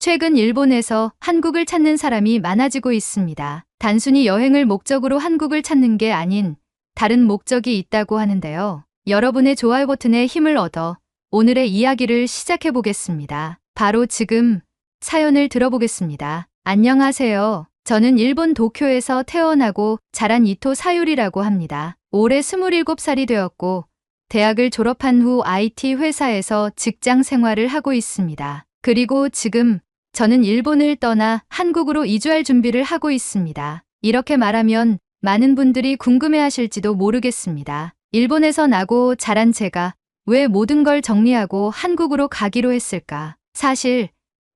최근 일본에서 한국을 찾는 사람이 많아지고 있습니다. 단순히 여행을 목적으로 한국을 찾는 게 아닌 다른 목적이 있다고 하는데요. 여러분의 좋아요 버튼에 힘을 얻어 오늘의 이야기를 시작해 보겠습니다. 바로 지금 사연을 들어보겠습니다. 안녕하세요. 저는 일본 도쿄에서 태어나고 자란 이토 사유리라고 합니다. 올해 27살이 되었고 대학을 졸업한 후 IT 회사에서 직장 생활을 하고 있습니다. 그리고 지금 저는 일본을 떠나 한국으로 이주할 준비를 하고 있습니다. 이렇게 말하면 많은 분들이 궁금해하실지도 모르겠습니다. 일본에서 나고 자란 제가 왜 모든 걸 정리하고 한국으로 가기로 했을까? 사실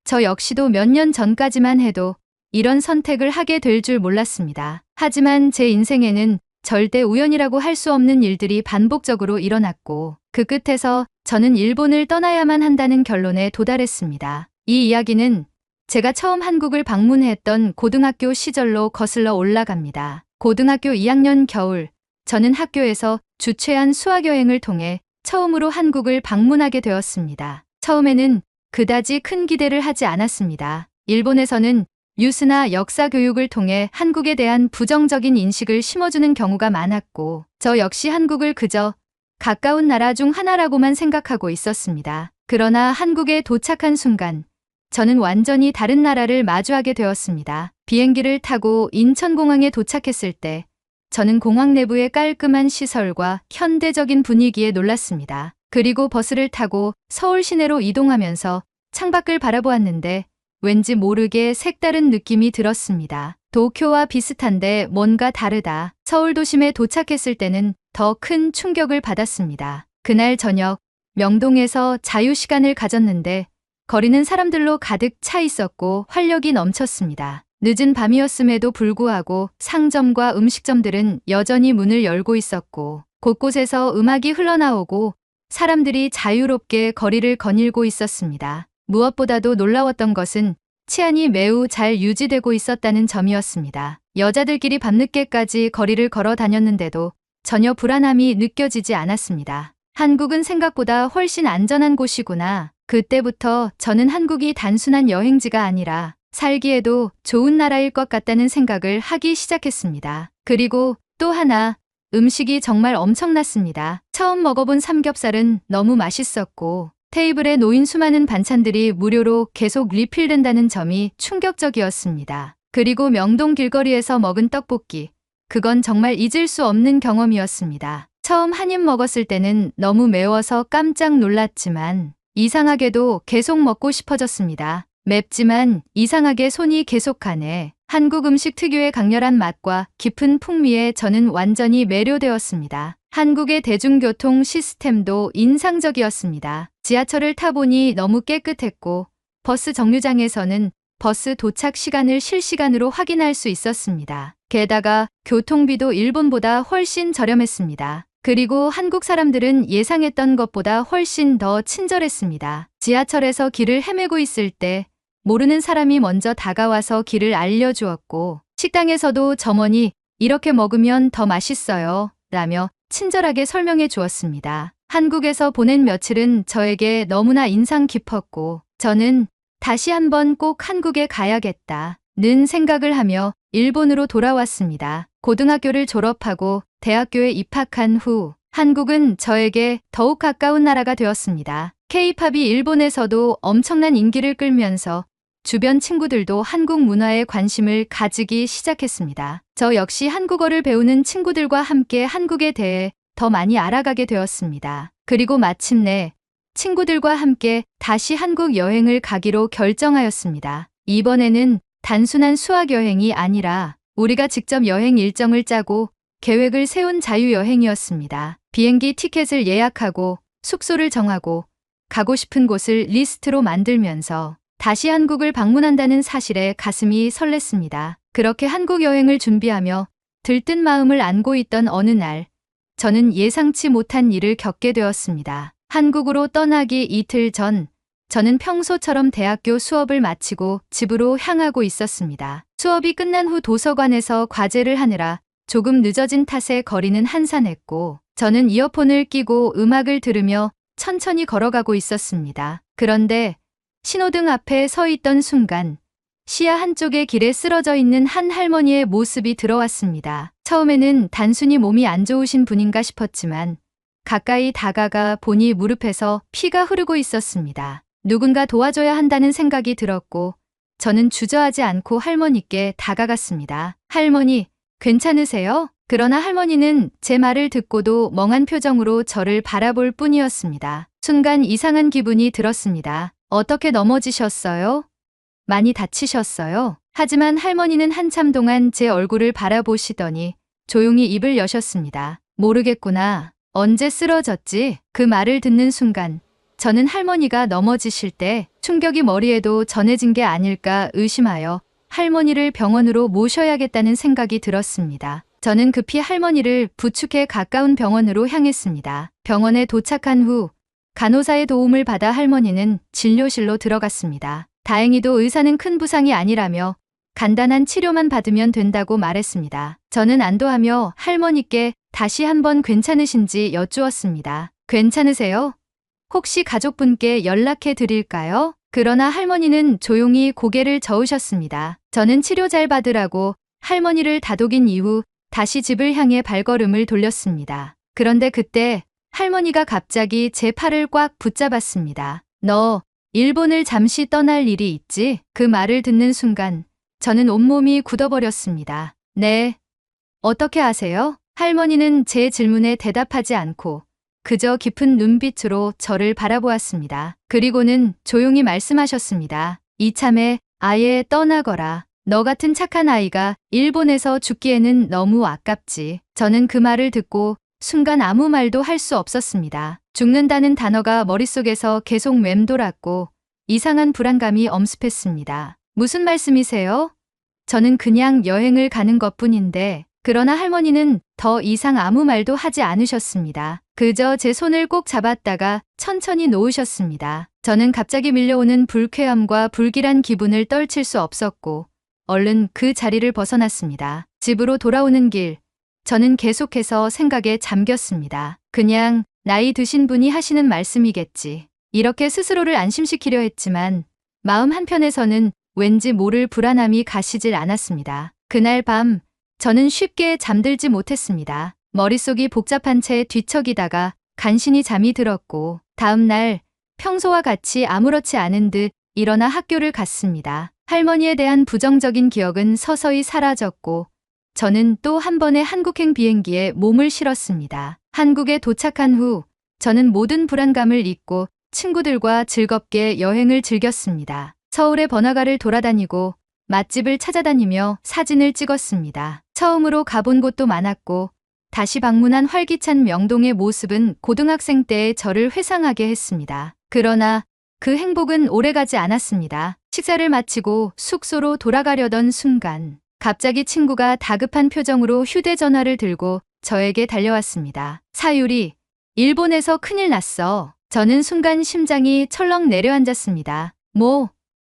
저 역시도 몇 년 전까지만 해도 이런 선택을 하게 될 줄 몰랐습니다. 하지만 제 인생에는 절대 우연이라고 할 수 없는 일들이 반복적으로 일어났고 그 끝에서 저는 일본을 떠나야만 한다는 결론에 도달했습니다. 이 이야기는 제가 처음 한국을 방문했던 고등학교 시절로 거슬러 올라갑니다. 고등학교 2학년 겨울, 저는 학교에서 주최한 수학여행을 통해 처음으로 한국을 방문하게 되었습니다. 처음에는 그다지 큰 기대를 하지 않았습니다. 일본에서는 뉴스나 역사 교육을 통해 한국에 대한 부정적인 인식을 심어주는 경우가 많았고 저 역시 한국을 그저 가까운 나라 중 하나라고만 생각하고 있었습니다. 그러나 한국에 도착한 순간 저는 완전히 다른 나라를 마주하게 되었습니다. 비행기를 타고 인천공항에 도착했을 때 저는 공항 내부의 깔끔한 시설과 현대적인 분위기에 놀랐습니다. 그리고 버스를 타고 서울 시내로 이동하면서 창밖을 바라보았는데 왠지 모르게 색다른 느낌이 들었습니다. 도쿄와 비슷한데 뭔가 다르다. 서울 도심에 도착했을 때는 더 큰 충격을 받았습니다. 그날 저녁 명동에서 자유시간을 가졌는데 거리는 사람들로 가득 차 있었고 활력이 넘쳤습니다. 늦은 밤이었음에도 불구하고 상점과 음식점들은 여전히 문을 열고 있었고 곳곳에서 음악이 흘러나오고 사람들이 자유롭게 거리를 거닐고 있었습니다. 무엇보다도 놀라웠던 것은 치안이 매우 잘 유지되고 있었다는 점이었습니다. 여자들끼리 밤늦게까지 거리를 걸어 다녔는데도 전혀 불안함이 느껴지지 않았습니다. 한국은 생각보다 훨씬 안전한 곳이구나. 그때부터 저는 한국이 단순한 여행지가 아니라 살기에도 좋은 나라일 것 같다는 생각을 하기 시작했습니다. 그리고 또 하나, 음식이 정말 엄청났습니다. 처음 먹어본 삼겹살은 너무 맛있었고 테이블에 놓인 수많은 반찬들이 무료로 계속 리필된다는 점이 충격적이었습니다. 그리고 명동 길거리에서 먹은 떡볶이, 그건 정말 잊을 수 없는 경험이었습니다. 처음 한 입 먹었을 때는 너무 매워서 깜짝 놀랐지만 이상하게도 계속 먹고 싶어졌습니다. 맵지만 이상하게 손이 계속 가네. 한국 음식 특유의 강렬한 맛과 깊은 풍미에 저는 완전히 매료되었습니다. 한국의 대중교통 시스템도 인상적이었습니다. 지하철을 타보니 너무 깨끗했고 버스 정류장에서는 버스 도착 시간을 실시간으로 확인할 수 있었습니다. 게다가 교통비도 일본보다 훨씬 저렴했습니다. 그리고 한국 사람들은 예상했던 것보다 훨씬 더 친절했습니다. 지하철에서 길을 헤매고 있을 때 모르는 사람이 먼저 다가와서 길을 알려주었고 식당에서도 점원이 이렇게 먹으면 더 맛있어요 라며 친절하게 설명해 주었습니다. 한국에서 보낸 며칠은 저에게 너무나 인상 깊었고 저는 다시 한번 꼭 한국에 가야겠다는 생각을 하며 일본으로 돌아왔습니다. 고등학교를 졸업하고 대학교에 입학한 후 한국은 저에게 더욱 가까운 나라가 되었습니다. K-팝이 일본에서도 엄청난 인기를 끌면서 주변 친구들도 한국 문화에 관심을 가지기 시작했습니다. 저 역시 한국어를 배우는 친구들과 함께 한국에 대해 더 많이 알아가게 되었습니다. 그리고 마침내 친구들과 함께 다시 한국 여행을 가기로 결정하였습니다. 이번에는 단순한 수학여행이 아니라 우리가 직접 여행 일정을 짜고 계획을 세운 자유여행이었습니다. 비행기 티켓을 예약하고 숙소를 정하고 가고 싶은 곳을 리스트로 만들면서 다시 한국을 방문한다는 사실에 가슴이 설렜습니다. 그렇게 한국 여행을 준비하며 들뜬 마음을 안고 있던 어느 날, 저는 예상치 못한 일을 겪게 되었습니다. 한국으로 떠나기 이틀 전, 저는 평소처럼 대학교 수업을 마치고 집으로 향하고 있었습니다. 수업이 끝난 후 도서관에서 과제를 하느라 조금 늦어진 탓에 거리는 한산했고, 저는 이어폰을 끼고 음악을 들으며 천천히 걸어가고 있었습니다. 그런데 신호등 앞에 서 있던 순간 시야 한쪽의 길에 쓰러져 있는 한 할머니의 모습이 들어왔습니다. 처음에는 단순히 몸이 안 좋으신 분인가 싶었지만 가까이 다가가 보니 무릎에서 피가 흐르고 있었습니다. 누군가 도와줘야 한다는 생각이 들었고 저는 주저하지 않고 할머니께 다가갔습니다. 할머니, 괜찮으세요? 그러나 할머니는 제 말을 듣고도 멍한 표정으로 저를 바라볼 뿐이었습니다. 순간 이상한 기분이 들었습니다. 어떻게 넘어지셨어요? 많이 다치셨어요? 하지만 할머니는 한참 동안 제 얼굴을 바라보시더니 조용히 입을 여셨습니다. 모르겠구나. 언제 쓰러졌지? 그 말을 듣는 순간 저는 할머니가 넘어지실 때 충격이 머리에도 전해진 게 아닐까 의심하여 할머니를 병원으로 모셔야겠다는 생각이 들었습니다. 저는 급히 할머니를 부축해 가까운 병원으로 향했습니다. 병원에 도착한 후 간호사의 도움을 받아 할머니는 진료실로 들어갔습니다. 다행히도 의사는 큰 부상이 아니라며 간단한 치료만 받으면 된다고 말했습니다. 저는 안도하며 할머니께 다시 한번 괜찮으신지 여쭈었습니다. 괜찮으세요? 혹시 가족분께 연락해 드릴까요? 그러나 할머니는 조용히 고개를 저으셨습니다. 저는 치료 잘 받으라고 할머니를 다독인 이후 다시 집을 향해 발걸음을 돌렸습니다. 그런데 그때 할머니가 갑자기 제 팔을 꽉 붙잡았습니다. 너 일본을 잠시 떠날 일이 있지? 그 말을 듣는 순간 저는 온몸이 굳어버렸습니다. 네. 어떻게 아세요? 할머니는 제 질문에 대답하지 않고 그저 깊은 눈빛으로 저를 바라보았습니다. 그리고는 조용히 말씀하셨습니다. 이참에 아예 떠나거라. 너 같은 착한 아이가 일본에서 죽기에는 너무 아깝지. 저는 그 말을 듣고 순간 아무 말도 할 수 없었습니다. 죽는다는 단어가 머릿속에서 계속 맴돌았고 이상한 불안감이 엄습했습니다. 무슨 말씀이세요? 저는 그냥 여행을 가는 것뿐인데. 그러나 할머니는 더 이상 아무 말도 하지 않으셨습니다. 그저 제 손을 꼭 잡았다가 천천히 놓으셨습니다. 저는 갑자기 밀려오는 불쾌함과 불길한 기분을 떨칠 수 없었고 얼른 그 자리를 벗어났습니다. 집으로 돌아오는 길, 저는 계속해서 생각에 잠겼습니다. 그냥 나이 드신 분이 하시는 말씀이겠지. 이렇게 스스로를 안심시키려 했지만 마음 한편에서는 왠지 모를 불안함이 가시질 않았습니다. 그날 밤 저는 쉽게 잠들지 못했습니다. 머릿속이 복잡한 채 뒤척이다가 간신히 잠이 들었고 다음 날 평소와 같이 아무렇지 않은 듯 일어나 학교를 갔습니다. 할머니에 대한 부정적인 기억은 서서히 사라졌고 저는 또 한 번의 한국행 비행기에 몸을 실었습니다. 한국에 도착한 후 저는 모든 불안감을 잊고 친구들과 즐겁게 여행을 즐겼습니다. 서울의 번화가를 돌아다니고 맛집을 찾아다니며 사진을 찍었습니다. 처음으로 가본 곳도 많았고 다시 방문한 활기찬 명동의 모습은 고등학생 때의 저를 회상하게 했습니다. 그러나 그 행복은 오래가지 않았습니다. 식사를 마치고 숙소로 돌아가려던 순간 갑자기 친구가 다급한 표정으로 휴대전화를 들고 저에게 달려왔습니다. 사유리, 일본에서 큰일 났어. 저는 순간 심장이 철렁 내려앉았습니다.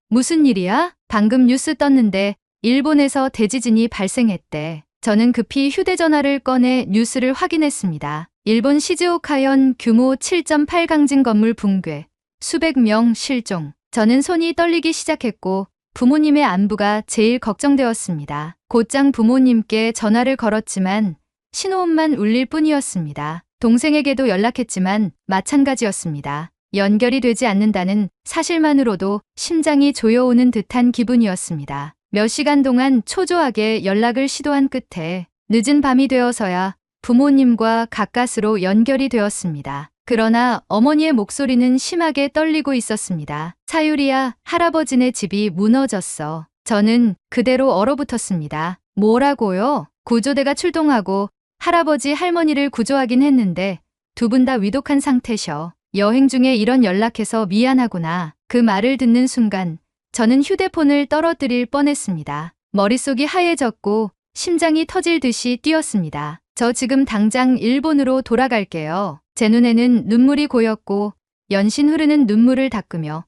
무슨 일이야? 방금 뉴스 떴는데 일본에서 대지진이 발생했대. 저는 급히 휴대전화를 꺼내 뉴스를 확인했습니다. 일본 시즈오카현 규모 7.8 강진 건물 붕괴, 수백 명 실종. 저는 손이 떨리기 시작했고 부모님의 안부가 제일 걱정되었습니다. 곧장 부모님께 전화를 걸었지만 신호음만 울릴 뿐이었습니다. 동생에게도 연락했지만 마찬가지였습니다. 연결이 되지 않는다는 사실만으로도 심장이 조여오는 듯한 기분이었습니다. 몇 시간 동안 초조하게 연락을 시도한 끝에 늦은 밤이 되어서야 부모님과 가까스로 연결이 되었습니다. 그러나 어머니의 목소리는 심하게 떨리고 있었습니다. 사유리야, 할아버지네 집이 무너졌어. 저는 그대로 얼어붙었습니다. 뭐라고요? 구조대가 출동하고 할아버지 할머니를 구조하긴 했는데 두 분 다 위독한 상태셔. 여행 중에 이런 연락해서 미안하구나. 그 말을 듣는 순간 저는 휴대폰을 떨어뜨릴 뻔했습니다. 머릿속이 하얘졌고 심장이 터질 듯이 뛰었습니다. 저 지금 당장 일본으로 돌아갈게요. 제 눈에는 눈물이 고였고 연신 흐르는 눈물을 닦으며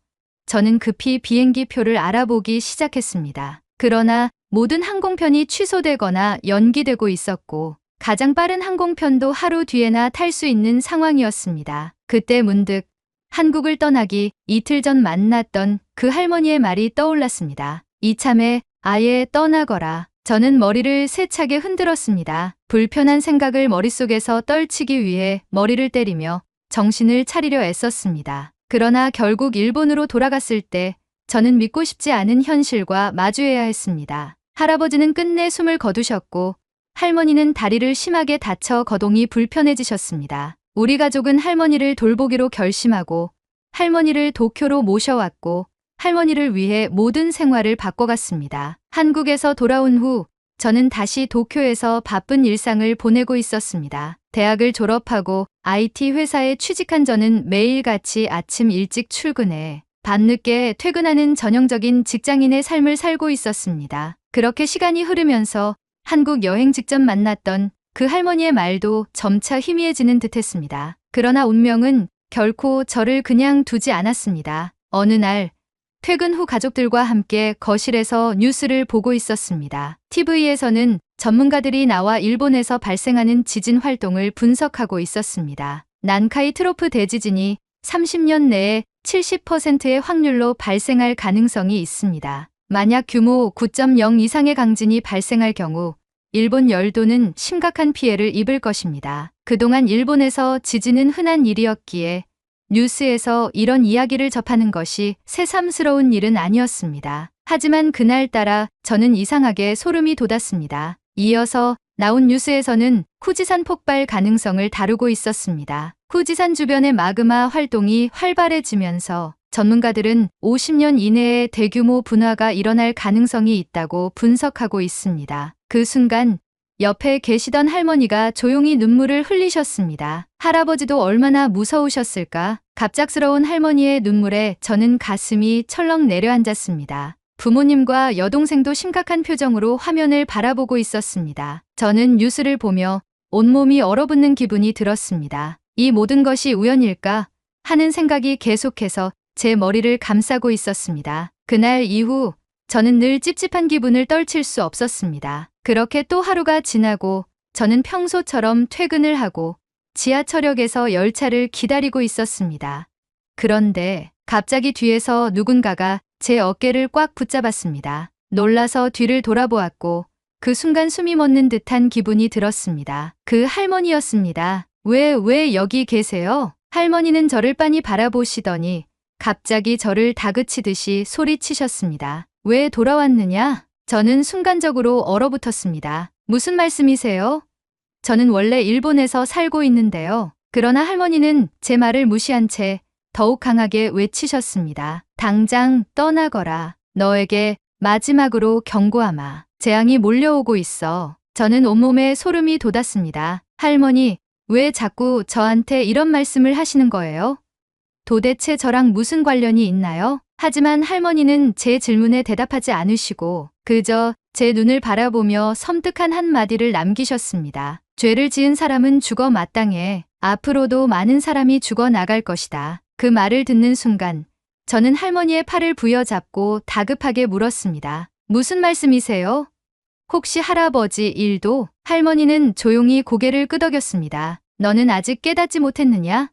저는 급히 비행기 표를 알아보기 시작했습니다. 그러나 모든 항공편이 취소되거나 연기되고 있었고 가장 빠른 항공편도 하루 뒤에나 탈 수 있는 상황이었습니다. 그때 문득 한국을 떠나기 이틀 전 만났던 그 할머니의 말이 떠올랐습니다. 이참에 아예 떠나거라. 저는 머리를 세차게 흔들었습니다. 불편한 생각을 머릿속에서 떨치기 위해 머리를 때리며 정신을 차리려 애썼습니다. 그러나 결국 일본으로 돌아갔을 때 저는 믿고 싶지 않은 현실과 마주해야 했습니다. 할아버지는 끝내 숨을 거두셨고 할머니는 다리를 심하게 다쳐 거동이 불편해지셨습니다. 우리 가족은 할머니를 돌보기로 결심하고 할머니를 도쿄로 모셔왔고 할머니를 위해 모든 생활을 바꿔갔습니다. 한국에서 돌아온 후 저는 다시 도쿄에서 바쁜 일상을 보내고 있었습니다. 대학을 졸업하고 IT 회사에 취직한 저는 매일같이 아침 일찍 출근해 밤늦게 퇴근하는 전형적인 직장인의 삶을 살고 있었습니다. 그렇게 시간이 흐르면서 한국 여행 직전 만났던 그 할머니의 말도 점차 희미해지는 듯했습니다. 그러나 운명은 결코 저를 그냥 두지 않았습니다. 어느 날 퇴근 후 가족들과 함께 거실에서 뉴스를 보고 있었습니다. TV에서는 전문가들이 나와 일본에서 발생하는 지진 활동을 분석하고 있었습니다. 난카이 트로프 대지진이 30년 내에 70%의 확률로 발생할 가능성이 있습니다. 만약 규모 9.0 이상의 강진이 발생할 경우 일본 열도는 심각한 피해를 입을 것입니다. 그동안 일본에서 지진은 흔한 일이었기에 뉴스에서 이런 이야기를 접하는 것이 새삼스러운 일은 아니었습니다. 하지만 그날따라 저는 이상하게 소름이 돋았습니다. 이어서 나온 뉴스에서는 후지산 폭발 가능성을 다루고 있었습니다. 후지산 주변의 마그마 활동이 활발해지면서 전문가들은 50년 이내에 대규모 분화가 일어날 가능성이 있다고 분석하고 있습니다. 그 순간 옆에 계시던 할머니가 조용히 눈물을 흘리셨습니다. 할아버지도 얼마나 무서우셨을까? 갑작스러운 할머니의 눈물에 저는 가슴이 철렁 내려앉았습니다. 부모님과 여동생도 심각한 표정으로 화면을 바라보고 있었습니다. 저는 뉴스를 보며 온몸이 얼어붙는 기분이 들었습니다. 이 모든 것이 우연일까 하는 생각이 계속해서 제 머리를 감싸고 있었습니다. 그날 이후 저는 늘 찝찝한 기분을 떨칠 수 없었습니다. 그렇게 또 하루가 지나고 저는 평소처럼 퇴근을 하고 지하철역에서 열차를 기다리고 있었습니다. 그런데 갑자기 뒤에서 누군가가 제 어깨를 꽉 붙잡았습니다. 놀라서 뒤를 돌아보았고 그 순간 숨이 멎는 듯한 기분이 들었습니다. 그 할머니였습니다. 왜 여기 계세요? 할머니는 저를 빤히 바라보시더니 갑자기 저를 다그치듯이 소리치셨습니다. 왜 돌아왔느냐? 저는 순간적으로 얼어붙었습니다. 무슨 말씀이세요? 저는 원래 일본에서 살고 있는데요. 그러나 할머니는 제 말을 무시한 채 더욱 강하게 외치셨습니다. 당장 떠나거라. 너에게 마지막으로 경고하마. 재앙이 몰려오고 있어. 저는 온몸에 소름이 돋았습니다. 할머니, 왜 자꾸 저한테 이런 말씀을 하시는 거예요? 도대체 저랑 무슨 관련이 있나요? 하지만 할머니는 제 질문에 대답하지 않으시고 그저 제 눈을 바라보며 섬뜩한 한마디를 남기셨습니다. 죄를 지은 사람은 죽어 마땅해. 앞으로도 많은 사람이 죽어 나갈 것이다. 그 말을 듣는 순간 저는 할머니의 팔을 부여잡고 다급하게 물었습니다. 무슨 말씀이세요? 혹시 할아버지 일도? 할머니는 조용히 고개를 끄덕였습니다. 너는 아직 깨닫지 못했느냐?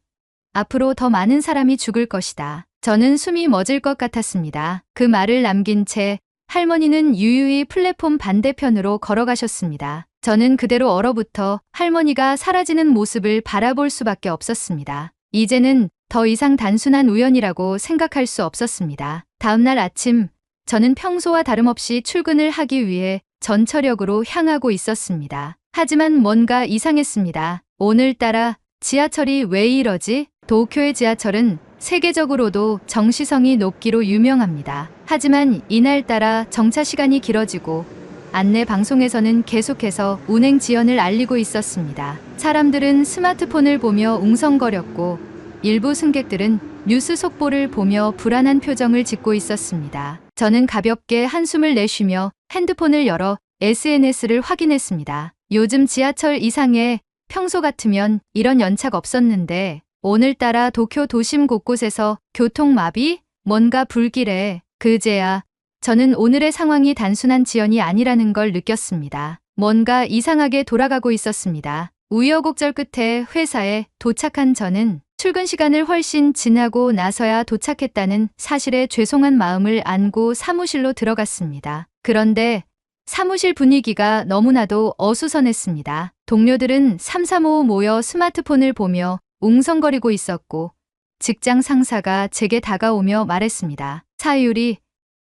앞으로 더 많은 사람이 죽을 것이다. 저는 숨이 멎을 것 같았습니다. 그 말을 남긴 채 할머니는 유유히 플랫폼 반대편으로 걸어가셨습니다. 저는 그대로 얼어붙어 할머니가 사라지는 모습을 바라볼 수밖에 없었습니다. 이제는 더 이상 단순한 우연이라고 생각할 수 없었습니다. 다음날 아침, 저는 평소와 다름없이 출근을 하기 위해 전철역으로 향하고 있었습니다. 하지만 뭔가 이상했습니다. 오늘따라 지하철이 왜 이러지? 도쿄의 지하철은 세계적으로도 정시성이 높기로 유명합니다. 하지만 이날따라 정차 시간이 길어지고 안내 방송에서는 계속해서 운행 지연을 알리고 있었습니다. 사람들은 스마트폰을 보며 웅성거렸고 일부 승객들은 뉴스 속보를 보며 불안한 표정을 짓고 있었습니다. 저는 가볍게 한숨을 내쉬며 핸드폰을 열어 SNS를 확인했습니다. 요즘 지하철 이상해. 평소 같으면 이런 연착 없었는데 오늘따라 도쿄 도심 곳곳에서 교통마비? 뭔가 불길해. 그제야 저는 오늘의 상황이 단순한 지연이 아니라는 걸 느꼈습니다. 뭔가 이상하게 돌아가고 있었습니다. 우여곡절 끝에 회사에 도착한 저는 출근 시간을 훨씬 지나고 나서야 도착했다는 사실에 죄송한 마음을 안고 사무실로 들어갔습니다. 그런데 사무실 분위기가 너무나도 어수선했습니다. 동료들은 삼삼오오 모여 스마트폰을 보며 웅성거리고 있었고 직장 상사가 제게 다가오며 말했습니다. 차유리,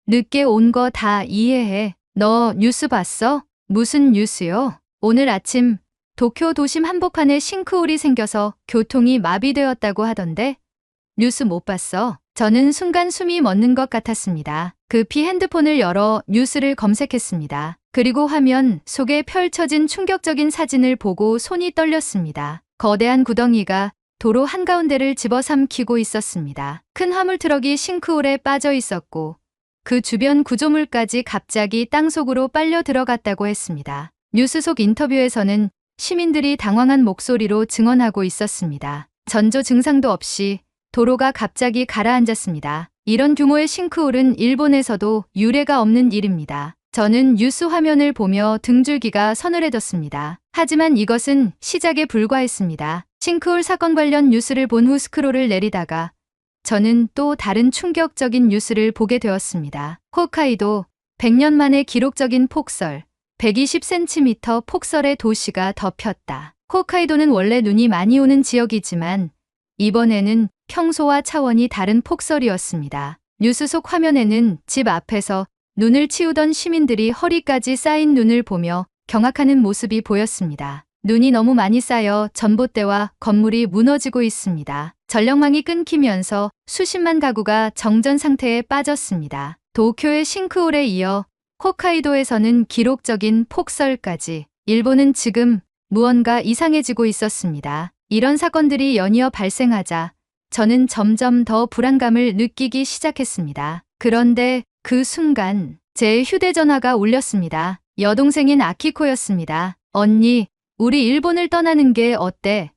늦게 온 거 다 이해해. 너 뉴스 봤어? 무슨 뉴스요? 오늘 아침 도쿄 도심 한복판에 싱크홀이 생겨서 교통이 마비되었다고 하던데? 뉴스 못 봤어? 저는 순간 숨이 멎는 것 같았습니다. 급히 핸드폰을 열어 뉴스를 검색했습니다. 그리고 화면 속에 펼쳐진 충격적인 사진을 보고 손이 떨렸습니다. 거대한 구덩이가 도로 한가운데를 집어삼키고 있었습니다. 큰 화물 트럭이 싱크홀에 빠져 있었고 그 주변 구조물까지 갑자기 땅속으로 빨려 들어갔다고 했습니다. 뉴스 속 인터뷰에서는 시민들이 당황한 목소리로 증언하고 있었습니다. 전조 증상도 없이 도로가 갑자기 가라앉았습니다. 이런 규모의 싱크홀은 일본에서도 유례가 없는 일입니다. 저는 뉴스 화면을 보며 등줄기가 서늘해졌습니다. 하지만 이것은 시작에 불과했습니다. 싱크홀 사건 관련 뉴스를 본 후 스크롤을 내리다가 저는 또 다른 충격적인 뉴스를 보게 되었습니다. 홋카이도 100년 만에 기록적인 폭설, 120cm 폭설의 도시가 덮였다. 홋카이도는 원래 눈이 많이 오는 지역이지만 이번에는 평소와 차원이 다른 폭설이었습니다. 뉴스 속 화면에는 집 앞에서 눈을 치우던 시민들이 허리까지 쌓인 눈을 보며 경악하는 모습이 보였습니다. 눈이 너무 많이 쌓여 전봇대와 건물이 무너지고 있습니다. 전력망이 끊기면서 수십만 가구가 정전 상태에 빠졌습니다. 도쿄의 싱크홀에 이어 홋카이도에서는 기록적인 폭설까지. 일본은 지금 무언가 이상해지고 있었습니다. 이런 사건들이 연이어 발생하자 저는 점점 더 불안감을 느끼기 시작했습니다. 그런데 그 순간 제 휴대전화가 울렸습니다. 여동생인 아키코였습니다. 언니, 우리 일본을 떠나는 게 어때?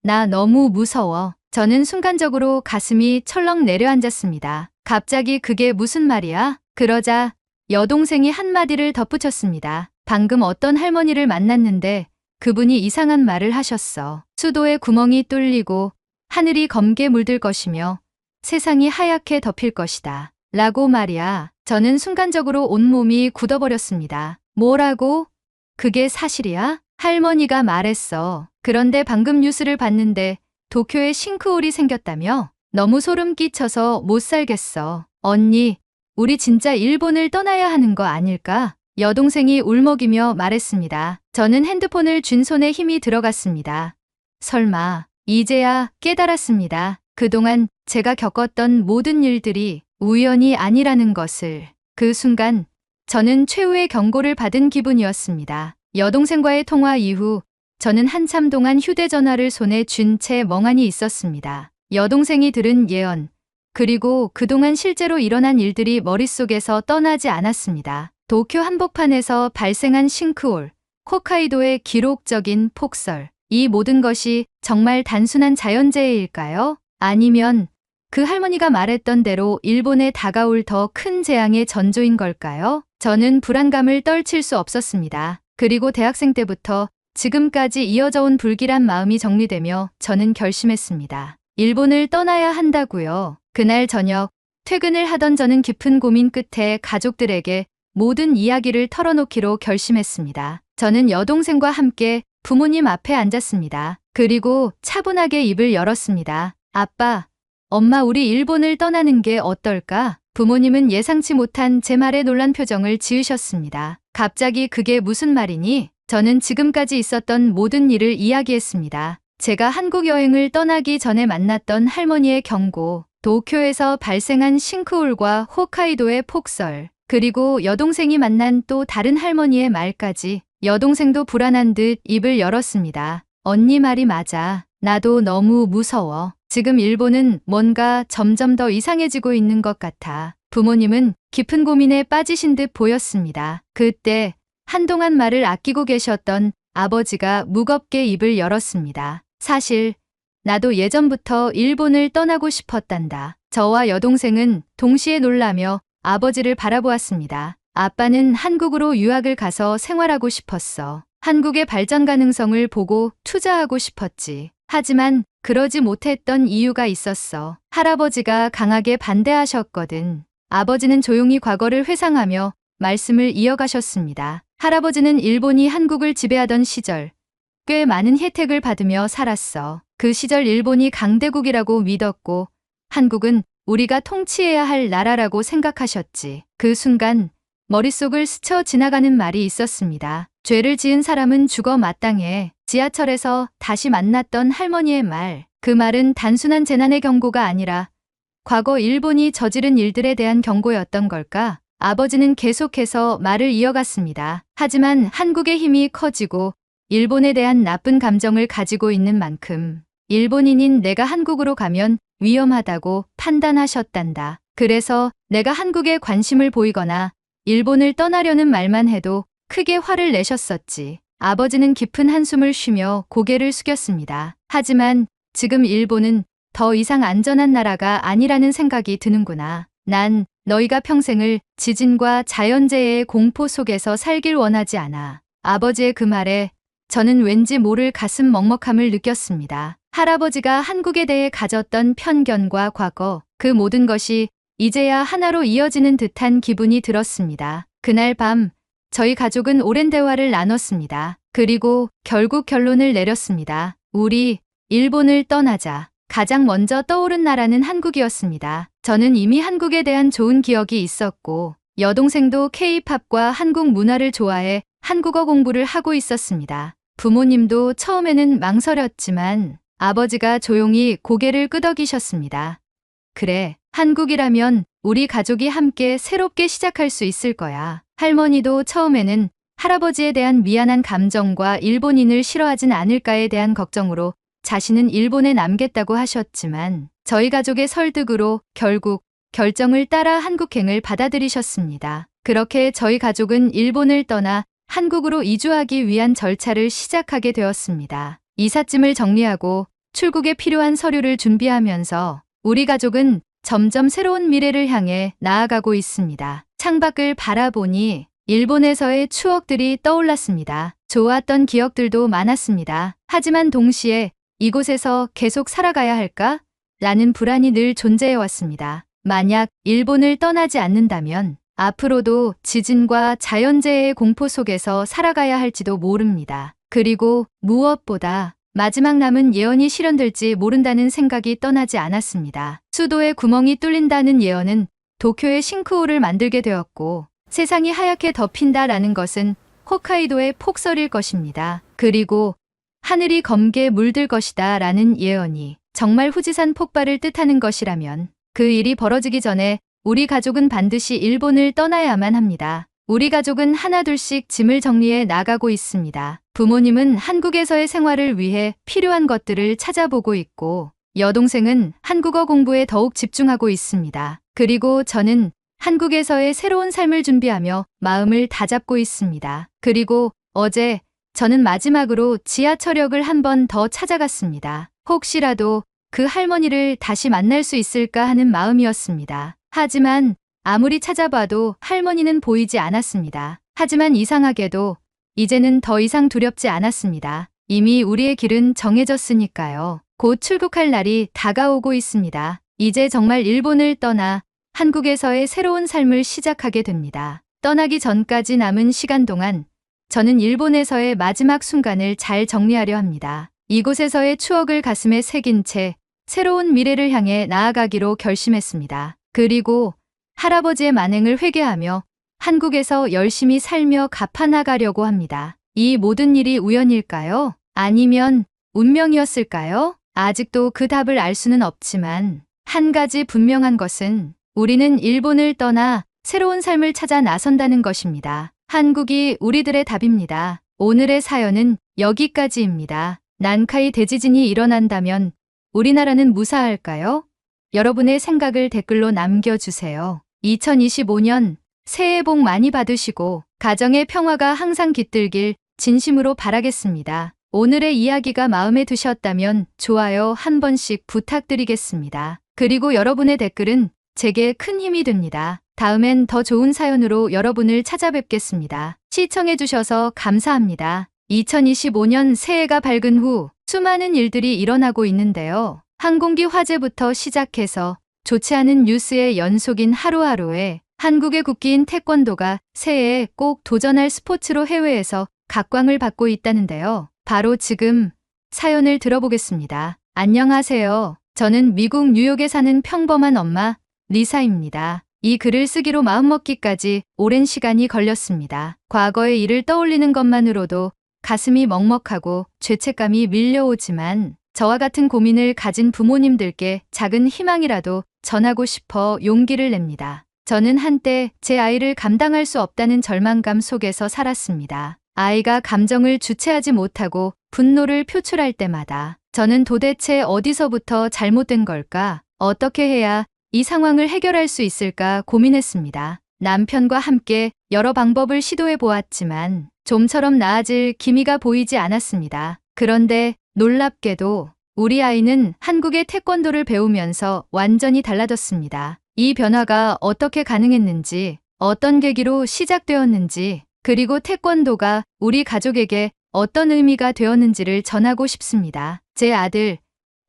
나 너무 무서워. 저는 순간적으로 가슴이 철렁 내려앉았습니다. 갑자기 그게 무슨 말이야? 그러자 여동생이 한마디를 덧붙였습니다. 방금 어떤 할머니를 만났는데 그분이 이상한 말을 하셨어. 수도에 구멍이 뚫리고 하늘이 검게 물들 것이며 세상이 하얗게 덮일 것이다. 라고 말이야. 저는 순간적으로 온몸이 굳어버렸습니다. 뭐라고? 그게 사실이야? 할머니가 말했어. 그런데 방금 뉴스를 봤는데 도쿄에 싱크홀이 생겼다며? 너무 소름 끼쳐서 못 살겠어. 언니, 우리 진짜 일본을 떠나야 하는 거 아닐까? 여동생이 울먹이며 말했습니다. 저는 핸드폰을 쥔 손에 힘이 들어갔습니다. 설마, 이제야 깨달았습니다. 그동안 제가 겪었던 모든 일들이 우연이 아니라는 것을. 그 순간 저는 최후의 경고를 받은 기분이었습니다. 여동생과의 통화 이후 저는 한참 동안 휴대전화를 손에 쥔 채 멍하니 있었습니다. 여동생이 들은 예언, 그리고 그동안 실제로 일어난 일들이 머릿속에서 떠나지 않았습니다. 도쿄 한복판에서 발생한 싱크홀, 홋카이도의 기록적인 폭설, 이 모든 것이 정말 단순한 자연재해일까요? 아니면 그 할머니가 말했던 대로 일본에 다가올 더 큰 재앙의 전조인 걸까요? 저는 불안감을 떨칠 수 없었습니다. 그리고 대학생 때부터 지금까지 이어져 온 불길한 마음이 정리되며 저는 결심했습니다. 일본을 떠나야 한다고요. 그날 저녁 퇴근을 하던 저는 깊은 고민 끝에 가족들에게 모든 이야기를 털어놓기로 결심했습니다. 저는 여동생과 함께 부모님 앞에 앉았습니다. 그리고 차분하게 입을 열었습니다. 아빠, 엄마, 우리 일본을 떠나는 게 어떨까? 부모님은 예상치 못한 제 말에 놀란 표정을 지으셨습니다. 갑자기 그게 무슨 말이니? 저는 지금까지 있었던 모든 일을 이야기했습니다. 제가 한국 여행을 떠나기 전에 만났던 할머니의 경고, 도쿄에서 발생한 싱크홀과 홋카이도의 폭설, 그리고 여동생이 만난 또 다른 할머니의 말까지. 여동생도 불안한 듯 입을 열었습니다. 언니 말이 맞아. 나도 너무 무서워. 지금 일본은 뭔가 점점 더 이상해지고 있는 것 같아. 부모님은 깊은 고민에 빠지신 듯 보였습니다. 그때 한동안 말을 아끼고 계셨던 아버지가 무겁게 입을 열었습니다. 사실 나도 예전부터 일본을 떠나고 싶었단다. 저와 여동생은 동시에 놀라며 아버지를 바라보았습니다. 아빠는 한국으로 유학을 가서 생활하고 싶었어. 한국의 발전 가능성을 보고 투자하고 싶었지. 하지만 그러지 못했던 이유가 있었어. 할아버지가 강하게 반대하셨거든. 아버지는 조용히 과거를 회상하며 말씀을 이어가셨습니다. 할아버지는 일본이 한국을 지배하던 시절 꽤 많은 혜택을 받으며 살았어. 그 시절 일본이 강대국이라고 믿었고 한국은 우리가 통치해야 할 나라라고 생각하셨지. 그 순간 머릿속을 스쳐 지나가는 말이 있었습니다. 죄를 지은 사람은 죽어 마땅해. 지하철에서 다시 만났던 할머니의 말. 그 말은 단순한 재난의 경고가 아니라 과거 일본이 저지른 일들에 대한 경고였던 걸까? 아버지는 계속해서 말을 이어갔습니다. 하지만 한국의 힘이 커지고 일본에 대한 나쁜 감정을 가지고 있는 만큼 일본인인 내가 한국으로 가면 위험하다고 판단하셨단다. 그래서 내가 한국에 관심을 보이거나 일본을 떠나려는 말만 해도 크게 화를 내셨었지. 아버지는 깊은 한숨을 쉬며 고개를 숙였습니다. 하지만 지금 일본은 더 이상 안전한 나라가 아니라는 생각이 드는구나. 난 너희가 평생을 지진과 자연재해의 공포 속에서 살길 원하지 않아. 아버지의 그 말에 저는 왠지 모를 가슴 먹먹함을 느꼈습니다. 할아버지가 한국에 대해 가졌던 편견과 과거, 그 모든 것이 이제야 하나로 이어지는 듯한 기분이 들었습니다. 그날 밤 저희 가족은 오랜 대화를 나눴습니다. 그리고 결국 결론을 내렸습니다. 우리 일본을 떠나자. 가장 먼저 떠오른 나라는 한국이었습니다. 저는 이미 한국에 대한 좋은 기억이 있었고 여동생도 K-팝과 한국 문화를 좋아해 한국어 공부를 하고 있었습니다. 부모님도 처음에는 망설였지만 아버지가 조용히 고개를 끄덕이셨습니다. 그래, 한국이라면 우리 가족이 함께 새롭게 시작할 수 있을 거야. 할머니도 처음에는 할아버지에 대한 미안한 감정과 일본인을 싫어하진 않을까에 대한 걱정으로 자신은 일본에 남겠다고 하셨지만 저희 가족의 설득으로 결국 결정을 따라 한국행을 받아들이셨습니다. 그렇게 저희 가족은 일본을 떠나 한국으로 이주하기 위한 절차를 시작하게 되었습니다. 이삿짐을 정리하고 출국에 필요한 서류를 준비하면서 우리 가족은 점점 새로운 미래를 향해 나아가고 있습니다. 창밖을 바라보니 일본에서의 추억들이 떠올랐습니다. 좋았던 기억들도 많았습니다. 하지만 동시에 이곳에서 계속 살아가야 할까? 라는 불안이 늘 존재해왔습니다. 만약 일본을 떠나지 않는다면 앞으로도 지진과 자연재해의 공포 속에서 살아가야 할지도 모릅니다. 그리고 무엇보다 마지막 남은 예언이 실현될지 모른다는 생각이 떠나지 않았습니다. 수도에 구멍이 뚫린다는 예언은 도쿄에 싱크홀을 만들게 되었고 세상이 하얗게 덮인다라는 것은 홋카이도의 폭설일 것입니다. 그리고 하늘이 검게 물들 것이다 라는 예언이 정말 후지산 폭발을 뜻하는 것이라면 그 일이 벌어지기 전에 우리 가족은 반드시 일본을 떠나야만 합니다. 우리 가족은 하나둘씩 짐을 정리해 나가고 있습니다. 부모님은 한국에서의 생활을 위해 필요한 것들을 찾아보고 있고 여동생은 한국어 공부에 더욱 집중하고 있습니다. 그리고 저는 한국에서의 새로운 삶을 준비하며 마음을 다잡고 있습니다. 그리고 어제 저는 마지막으로 지하철역을 한 번 더 찾아갔습니다. 혹시라도 그 할머니를 다시 만날 수 있을까 하는 마음이었습니다. 하지만 아무리 찾아봐도 할머니는 보이지 않았습니다. 하지만 이상하게도 이제는 더 이상 두렵지 않았습니다. 이미 우리의 길은 정해졌으니까요. 곧 출국할 날이 다가오고 있습니다. 이제 정말 일본을 떠나 한국에서의 새로운 삶을 시작하게 됩니다. 떠나기 전까지 남은 시간 동안 저는 일본에서의 마지막 순간을 잘 정리하려 합니다. 이곳에서의 추억을 가슴에 새긴 채 새로운 미래를 향해 나아가기로 결심했습니다. 그리고 할아버지의 만행을 회개하며 한국에서 열심히 살며 갚아나가려고 합니다. 이 모든 일이 우연일까요? 아니면 운명이었을까요? 아직도 그 답을 알 수는 없지만 한 가지 분명한 것은 우리는 일본을 떠나 새로운 삶을 찾아 나선다는 것입니다. 한국이 우리들의 답입니다. 오늘의 사연은 여기까지입니다. 난카이 대지진이 일어난다면 우리나라는 무사할까요? 여러분의 생각을 댓글로 남겨주세요. 2025년 새해 복 많이 받으시고 가정의 평화가 항상 깃들길 진심으로 바라겠습니다. 오늘의 이야기가 마음에 드셨다면 좋아요 한 번씩 부탁드리겠습니다. 그리고 여러분의 댓글은 제게 큰 힘이 됩니다. 다음엔 더 좋은 사연으로 여러분을 찾아뵙겠습니다. 시청해주셔서 감사합니다. 2025년 새해가 밝은 후 수많은 일들이 일어나고 있는데요. 항공기 화재부터 시작해서 좋지 않은 뉴스의 연속인 하루하루에 한국의 국기인 태권도가 새해에 꼭 도전할 스포츠로 해외에서 각광을 받고 있다는데요. 바로 지금 사연을 들어보겠습니다. 안녕하세요. 저는 미국 뉴욕에 사는 평범한 엄마 리사입니다. 이 글을 쓰기로 마음먹기까지 오랜 시간이 걸렸습니다. 과거의 일을 떠올리는 것만으로도 가슴이 먹먹하고 죄책감이 밀려오지만 저와 같은 고민을 가진 부모님들께 작은 희망이라도 전하고 싶어 용기를 냅니다. 저는 한때 제 아이를 감당할 수 없다는 절망감 속에서 살았습니다. 아이가 감정을 주체하지 못하고 분노를 표출할 때마다 저는 도대체 어디서부터 잘못된 걸까? 어떻게 해야 이 상황을 해결할 수 있을까 고민했습니다. 남편과 함께 여러 방법을 시도해 보았지만 좀처럼 나아질 기미가 보이지 않았습니다. 그런데 놀랍게도 우리 아이는 한국의 태권도를 배우면서 완전히 달라졌습니다. 이 변화가 어떻게 가능했는지, 어떤 계기로 시작되었는지, 그리고 태권도가 우리 가족에게 어떤 의미가 되었는지를 전하고 싶습니다. 제 아들,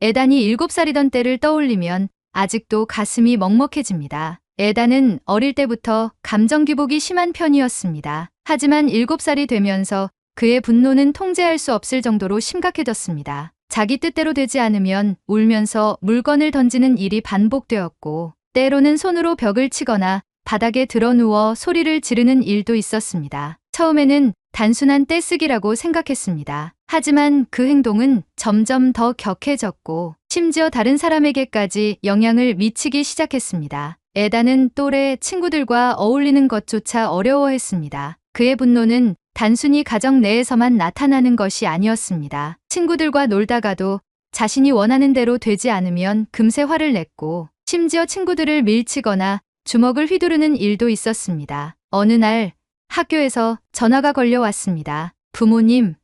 에단이 7살이던 때를 떠올리면 아직도 가슴이 먹먹해집니다. 에단은 어릴 때부터 감정 기복이 심한 편이었습니다. 하지만 7살이 되면서 그의 분노는 통제할 수 없을 정도로 심각해졌습니다. 자기 뜻대로 되지 않으면 울면서 물건을 던지는 일이 반복되었고, 때로는 손으로 벽을 치거나 바닥에 드러누워 소리를 지르는 일도 있었습니다. 처음에는 단순한 떼쓰기라고 생각했습니다. 하지만 그 행동은 점점 더 격해졌고 심지어 다른 사람에게까지 영향을 미치기 시작했습니다. 에단은 또래 친구들과 어울리는 것조차 어려워했습니다. 그의 분노는 단순히 가정 내에서만 나타나는 것이 아니었습니다. 친구들과 놀다가도 자신이 원하는 대로 되지 않으면 금세 화를 냈고 심지어 친구들을 밀치거나 주먹을 휘두르는 일도 있었습니다. 어느 날 학교에서 전화가 걸려왔습니다. 부모님,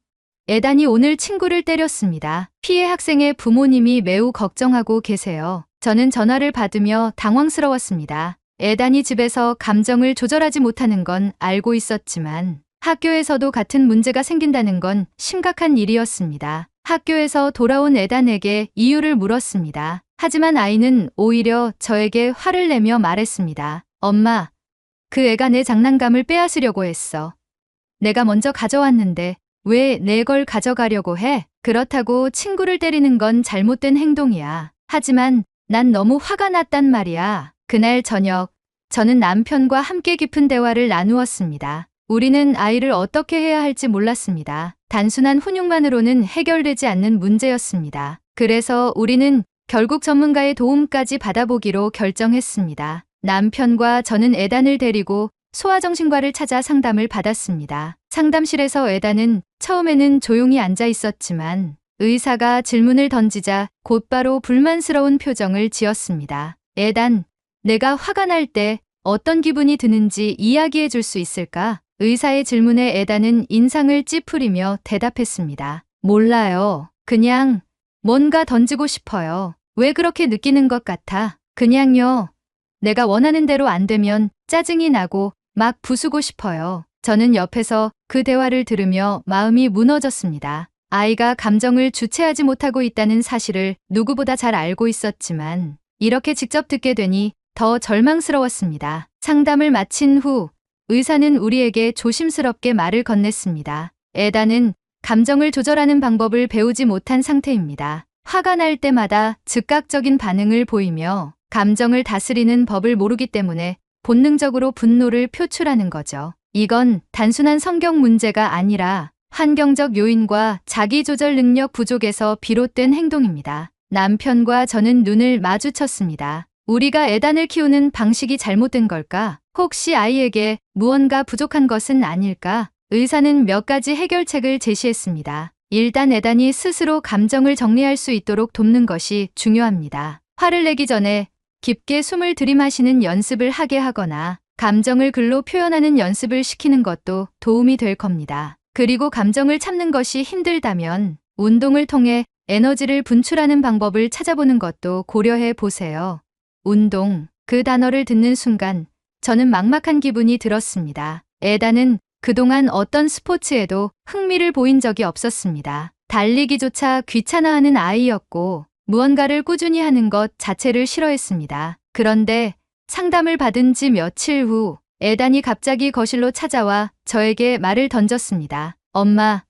에단이 오늘 친구를 때렸습니다. 피해 학생의 부모님이 매우 걱정하고 계세요. 저는 전화를 받으며 당황스러웠습니다. 에단이 집에서 감정을 조절하지 못하는 건 알고 있었지만 학교에서도 같은 문제가 생긴다는 건 심각한 일이었습니다. 학교에서 돌아온 에단에게 이유를 물었습니다. 하지만 아이는 오히려 저에게 화를 내며 말했습니다. 엄마, 그 애가 내 장난감을 빼앗으려고 했어. 내가 먼저 가져왔는데 왜 내 걸 가져가려고 해? 그렇다고 친구를 때리는 건 잘못된 행동이야. 하지만 난 너무 화가 났단 말이야. 그날 저녁, 저는 남편과 함께 깊은 대화를 나누었습니다. 우리는 아이를 어떻게 해야 할지 몰랐습니다. 단순한 훈육만으로는 해결되지 않는 문제였습니다. 그래서 우리는 결국 전문가의 도움까지 받아보기로 결정했습니다. 남편과 저는 에단을 데리고 소아정신과를 찾아 상담을 받았습니다. 상담실에서 에단은 처음에는 조용히 앉아 있었지만 의사가 질문을 던지자 곧바로 불만스러운 표정을 지었습니다. 에단, 내가 화가 날 때 어떤 기분이 드는지 이야기해 줄 수 있을까? 의사의 질문에 에단은 인상을 찌푸리며 대답했습니다. 몰라요. 그냥 뭔가 던지고 싶어요. 왜 그렇게 느끼는 것 같아? 그냥요. 내가 원하는 대로 안 되면 짜증이 나고 막 부수고 싶어요. 저는 옆에서 그 대화를 들으며 마음이 무너졌습니다. 아이가 감정을 주체하지 못하고 있다는 사실을 누구보다 잘 알고 있었지만 이렇게 직접 듣게 되니 더 절망스러웠습니다. 상담을 마친 후 의사는 우리에게 조심스럽게 말을 건넸습니다. 에단은 감정을 조절하는 방법을 배우지 못한 상태입니다. 화가 날 때마다 즉각적인 반응을 보이며 감정을 다스리는 법을 모르기 때문에 본능적으로 분노를 표출하는 거죠. 이건 단순한 성격 문제가 아니라 환경적 요인과 자기조절 능력 부족에서 비롯된 행동입니다. 남편과 저는 눈을 마주쳤습니다. 우리가 에단을 키우는 방식이 잘못된 걸까? 혹시 아이에게 무언가 부족한 것은 아닐까? 의사는 몇 가지 해결책을 제시했습니다. 일단 에단이 스스로 감정을 정리할 수 있도록 돕는 것이 중요합니다. 화를 내기 전에 깊게 숨을 들이마시는 연습을 하게 하거나 감정을 글로 표현하는 연습을 시키는 것도 도움이 될 겁니다. 그리고 감정을 참는 것이 힘들다면 운동을 통해 에너지를 분출하는 방법을 찾아보는 것도 고려해 보세요. 운동, 그 단어를 듣는 순간 저는 막막한 기분이 들었습니다. 에단은 그동안 어떤 스포츠에도 흥미를 보인 적이 없었습니다. 달리기조차 귀찮아하는 아이였고 무언가를 꾸준히 하는 것 자체를 싫어했습니다. 그런데 상담을 받은 지 며칠 후 에단이 갑자기 거실로 찾아와 저에게 말을 던졌습니다. 엄마,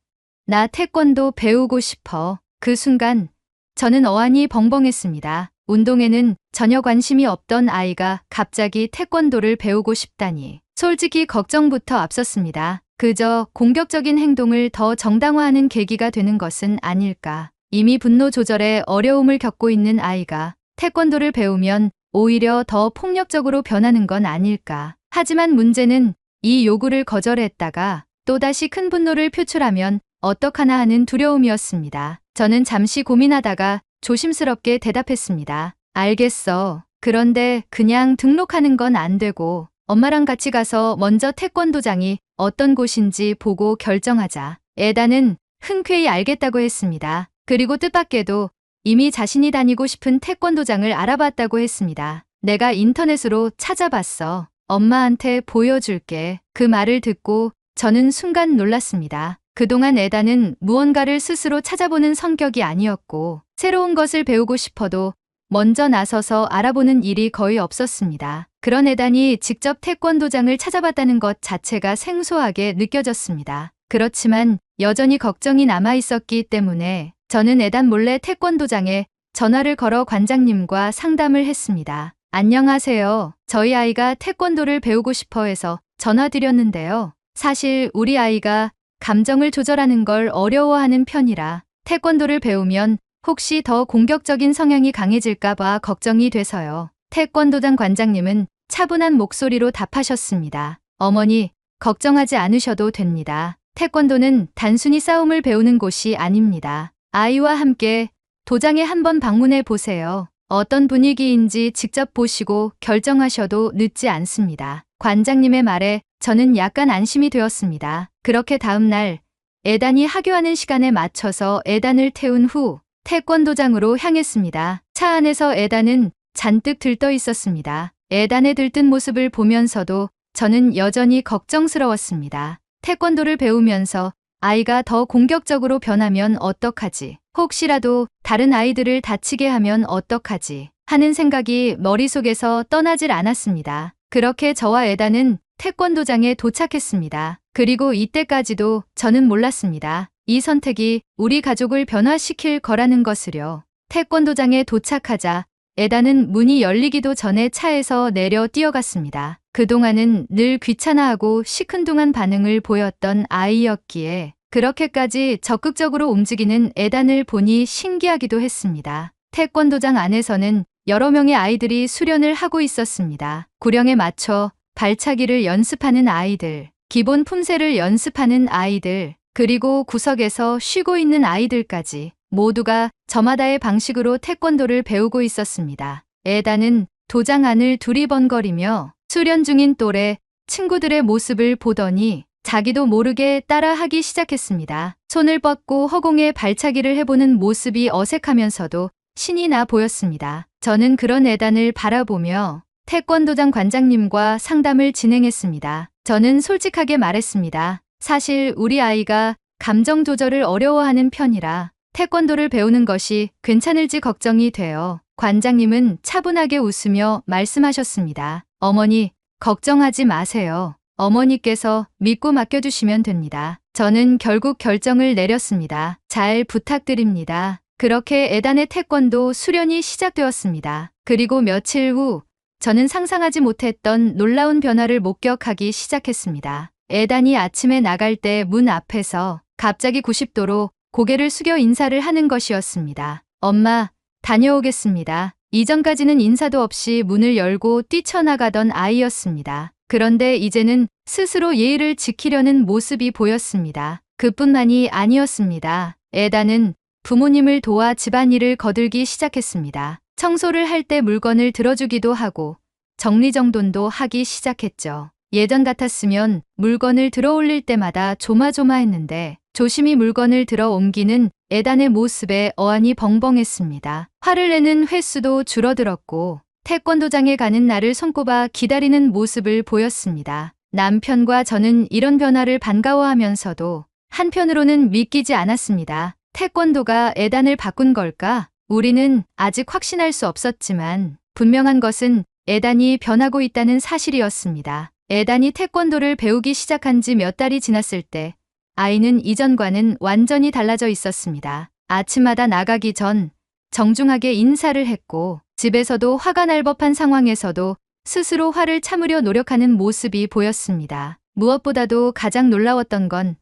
나 태권도 배우고 싶어. 그 순간 저는 어안이 벙벙했습니다. 운동에는 전혀 관심이 없던 아이가 갑자기 태권도를 배우고 싶다니. 솔직히 걱정부터 앞섰습니다. 그저 공격적인 행동을 더 정당화하는 계기가 되는 것은 아닐까. 이미 분노 조절에 어려움을 겪고 있는 아이가 태권도를 배우면 오히려 더 폭력적으로 변하는 건 아닐까. 하지만 문제는 이 요구를 거절했다가 또다시 큰 분노를 표출하면 어떡하나 하는 두려움이었습니다. 저는 잠시 고민하다가 조심스럽게 대답했습니다. 알겠어. 그런데 그냥 등록하는 건 안 되고 엄마랑 같이 가서 먼저 태권도장이 어떤 곳인지 보고 결정하자. 에단은 흔쾌히 알겠다고 했습니다. 그리고 뜻밖에도 이미 자신이 다니고 싶은 태권도장을 알아봤다고 했습니다. 내가 인터넷으로 찾아봤어. 엄마한테 보여줄게. 그 말을 듣고 저는 순간 놀랐습니다. 그동안 에단은 무언가를 스스로 찾아보는 성격이 아니었고 새로운 것을 배우고 싶어도 먼저 나서서 알아보는 일이 거의 없었습니다. 그런 에단이 직접 태권도장을 찾아봤다는 것 자체가 생소하게 느껴졌습니다. 그렇지만 여전히 걱정이 남아있었기 때문에 저는 에단 몰래 태권도장에 전화를 걸어 관장님과 상담을 했습니다. 안녕하세요. 저희 아이가 태권도를 배우고 싶어 해서 전화드렸는데요. 사실 우리 아이가 감정을 조절하는 걸 어려워하는 편이라 태권도를 배우면 혹시 더 공격적인 성향이 강해질까봐 걱정이 돼서요. 태권도장 관장님은 차분한 목소리로 답하셨습니다. 어머니, 걱정하지 않으셔도 됩니다. 태권도는 단순히 싸움을 배우는 곳이 아닙니다. 아이와 함께 도장에 한번 방문해 보세요. 어떤 분위기인지 직접 보시고 결정하셔도 늦지 않습니다. 관장님의 말에 저는 약간 안심이 되었습니다. 그렇게 다음 날 에단이 하교하는 시간에 맞춰서 에단을 태운 후 태권도장으로 향했습니다. 차 안에서 에단은 잔뜩 들떠 있었습니다. 에단의 들뜬 모습을 보면서도 저는 여전히 걱정스러웠습니다. 태권도를 배우면서 아이가 더 공격적으로 변하면 어떡하지? 혹시라도 다른 아이들을 다치게 하면 어떡하지? 하는 생각이 머릿속에서 떠나질 않았습니다. 그렇게 저와 에단은 태권도장에 도착했습니다. 그리고 이때까지도 저는 몰랐습니다. 이 선택이 우리 가족을 변화시킬 거라는 것을요. 태권도장에 도착하자 에단은 문이 열리기도 전에 차에서 내려 뛰어갔습니다. 그동안은 늘 귀찮아하고 시큰둥한 반응을 보였던 아이였기에 그렇게까지 적극적으로 움직이는 에단을 보니 신기하기도 했습니다. 태권도장 안에서는 여러 명의 아이들이 수련을 하고 있었습니다. 구령에 맞춰 발차기를 연습하는 아이들, 기본 품새를 연습하는 아이들, 그리고 구석에서 쉬고 있는 아이들까지 모두가 저마다의 방식으로 태권도를 배우고 있었습니다. 에단은 도장 안을 두리번거리며 수련 중인 또래 친구들의 모습을 보더니 자기도 모르게 따라하기 시작했습니다. 손을 뻗고 허공에 발차기를 해보는 모습이 어색하면서도 신이 나 보였습니다. 저는 그런 에단을 바라보며 태권도장 관장님과 상담을 진행했습니다. 저는 솔직하게 말했습니다. 사실 우리 아이가 감정 조절을 어려워하는 편이라 태권도를 배우는 것이 괜찮을지 걱정이 돼요. 관장님은 차분하게 웃으며 말씀하셨습니다. 어머니, 걱정하지 마세요. 어머니께서 믿고 맡겨주시면 됩니다. 저는 결국 결정을 내렸습니다. 잘 부탁드립니다. 그렇게 에단의 태권도 수련이 시작되었습니다. 그리고 며칠 후 저는 상상하지 못했던 놀라운 변화를 목격하기 시작했습니다. 에단이 아침에 나갈 때 문 앞에서 갑자기 90도로 고개를 숙여 인사를 하는 것이었습니다. 엄마, 다녀오겠습니다. 이전까지는 인사도 없이 문을 열고 뛰쳐나가던 아이였습니다. 그런데 이제는 스스로 예의를 지키려는 모습이 보였습니다. 그뿐만이 아니었습니다. 에단은 부모님을 도와 집안일을 거들기 시작했습니다. 청소를 할 때 물건을 들어주기도 하고 정리정돈도 하기 시작했죠. 예전 같았으면 물건을 들어 올릴 때마다 조마조마했는데 조심히 물건을 들어 옮기는 에단의 모습에 어안이 벙벙했습니다. 화를 내는 횟수도 줄어들었고 태권도장에 가는 날을 손꼽아 기다리는 모습을 보였습니다. 남편과 저는 이런 변화를 반가워하면서도 한편으로는 믿기지 않았습니다. 태권도가 에단을 바꾼 걸까? 우리는 아직 확신할 수 없었지만 분명한 것은 에단이 변하고 있다는 사실이었습니다. 에단이 태권도를 배우기 시작한 지 몇 달이 지났을 때 아이는 이전과는 완전히 달라져 있었습니다. 아침마다 나가기 전 정중하게 인사를 했고 집에서도 화가 날 법한 상황에서도 스스로 화를 참으려 노력하는 모습이 보였습니다. 무엇보다도 가장 놀라웠던 건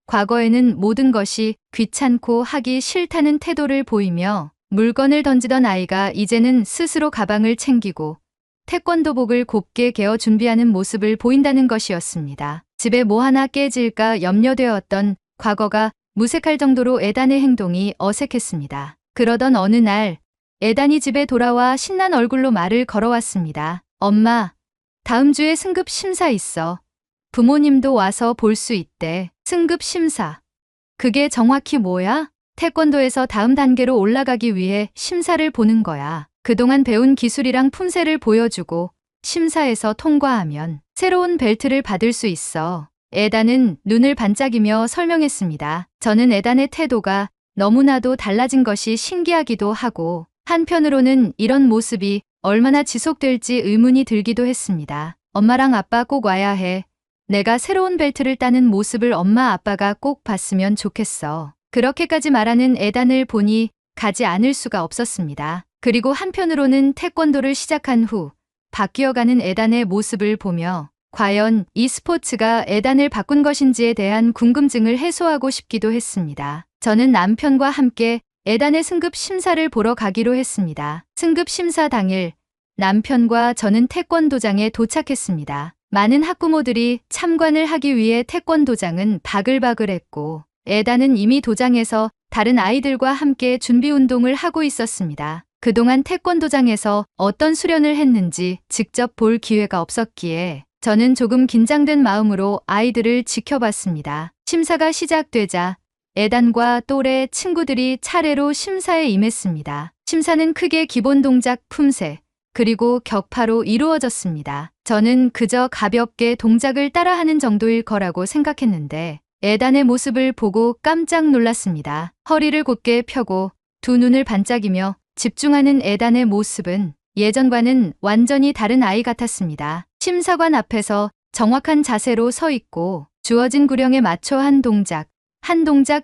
과거에는 모든 것이 귀찮고 하기 싫다는 태도를 보이며 물건을 던지던 아이가 이제는 스스로 가방을 챙기고 태권도복을 곱게 개어 준비하는 모습을 보인다는 것이었습니다. 집에 뭐 하나 깨질까 염려되었던 과거가 무색할 정도로 에단의 행동이 어색했습니다. 그러던 어느 날 에단이 집에 돌아와 신난 얼굴로 말을 걸어왔습니다. 엄마, 다음 주에 승급 심사 있어. 부모님도 와서 볼 수 있대. 승급 심사. 그게 정확히 뭐야? 태권도에서 다음 단계로 올라가기 위해 심사를 보는 거야. 그동안 배운 기술이랑 품새를 보여주고 심사에서 통과하면 새로운 벨트를 받을 수 있어. 에단은 눈을 반짝이며 설명했습니다. 저는 에단의 태도가 너무나도 달라진 것이 신기하기도 하고 한편으로는 이런 모습이 얼마나 지속될지 의문이 들기도 했습니다. 엄마랑 아빠 꼭 와야 해. 내가 새로운 벨트를 따는 모습을 엄마 아빠가 꼭 봤으면 좋겠어. 그렇게까지 말하는 에단을 보니 가지 않을 수가 없었습니다. 그리고 한편으로는 태권도를 시작한 후 바뀌어가는 에단의 모습을 보며 과연 이 스포츠가 에단을 바꾼 것인지에 대한 궁금증을 해소하고 싶기도 했습니다. 저는 남편과 함께 에단의 승급 심사를 보러 가기로 했습니다. 승급 심사 당일 남편과 저는 태권도장에 도착했습니다. 많은 학부모들이 참관을 하기 위해 태권도장은 바글바글했고 에단은 이미 도장에서 다른 아이들과 함께 준비 운동을 하고 있었습니다. 그동안 태권도장에서 어떤 수련을 했는지 직접 볼 기회가 없었기에 저는 조금 긴장된 마음으로 아이들을 지켜봤습니다. 심사가 시작되자 에단과 또래 친구들이 차례로 심사에 임했습니다. 심사는 크게 기본 동작 품새, 그리고 격파로 이루어졌습니다. 저는 그저 가볍게 동작을 따라하는 정도일 거라고 생각했는데 에단의 모습을 보고 깜짝 놀랐습니다. 허리를 곧게 펴고 두 눈을 반짝이며 집중하는 에단의 모습은 예전과는 완전히 다른 아이 같았습니다. 심사관 앞에서 정확한 자세로 서 있고 주어진 구령에 맞춰 한 동작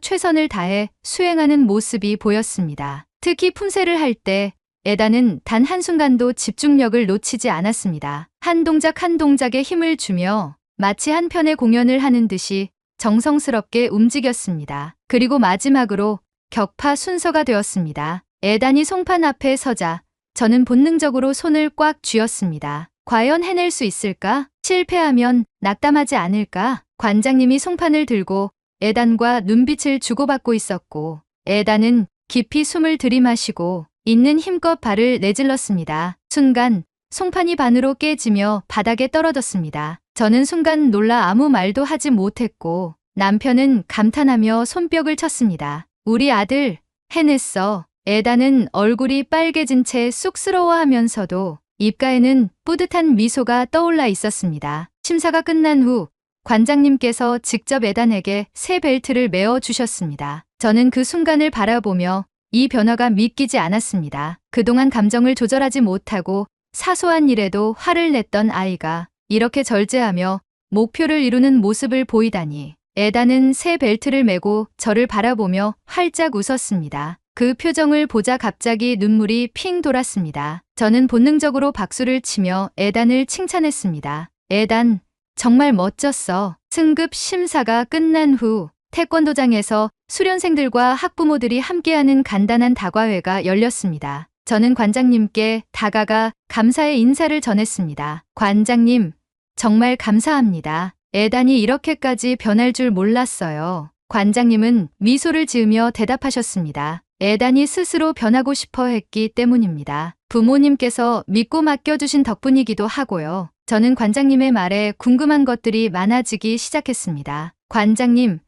최선을 다해 수행하는 모습이 보였습니다. 특히 품새를 할 때 에단은 단 한순간도 집중력을 놓치지 않았습니다. 한 동작에 힘을 주며 마치 한 편의 공연을 하는 듯이 정성스럽게 움직였습니다. 그리고 마지막으로 격파 순서가 되었습니다. 에단이 송판 앞에 서자 저는 본능적으로 손을 꽉 쥐었습니다. 과연 해낼 수 있을까? 실패하면 낙담하지 않을까? 관장님이 송판을 들고 에단과 눈빛을 주고받고 있었고 에단은 깊이 숨을 들이마시고 있는 힘껏 발을 내질렀습니다. 순간 송판이 반으로 깨지며 바닥에 떨어졌습니다. 저는 순간 놀라 아무 말도 하지 못했고 남편은 감탄하며 손뼉을 쳤습니다. 우리 아들 해냈어. 에단은 얼굴이 빨개진 채 쑥스러워하면서도 입가에는 뿌듯한 미소가 떠올라 있었습니다. 심사가 끝난 후 관장님께서 직접 에단에게 새 벨트를 메어 주셨습니다. 저는 그 순간을 바라보며 이 변화가 믿기지 않았습니다. 그동안 감정을 조절하지 못하고 사소한 일에도 화를 냈던 아이가 이렇게 절제하며 목표를 이루는 모습을 보이다니. 에단은 새 벨트를 메고 저를 바라보며 활짝 웃었습니다. 그 표정을 보자 갑자기 눈물이 핑 돌았습니다. 저는 본능적으로 박수를 치며 에단을 칭찬했습니다. 에단, 정말 멋졌어. 승급 심사가 끝난 후 태권도장에서 수련생들과 학부모들이 함께하는 간단한 다과회가 열렸습니다. 저는 관장님께 다가가 감사의 인사를 전했습니다. 관장님, 정말 감사합니다. 에단이 이렇게까지 변할 줄 몰랐어요. 관장님은 미소를 지으며 대답하셨습니다. 에단이 스스로 변하고 싶어 했기 때문입니다. 부모님께서 믿고 맡겨주신 덕분이기도 하고요. 저는 관장님의 말에 궁금한 것들이 많아지기 시작했습니다. 관장님,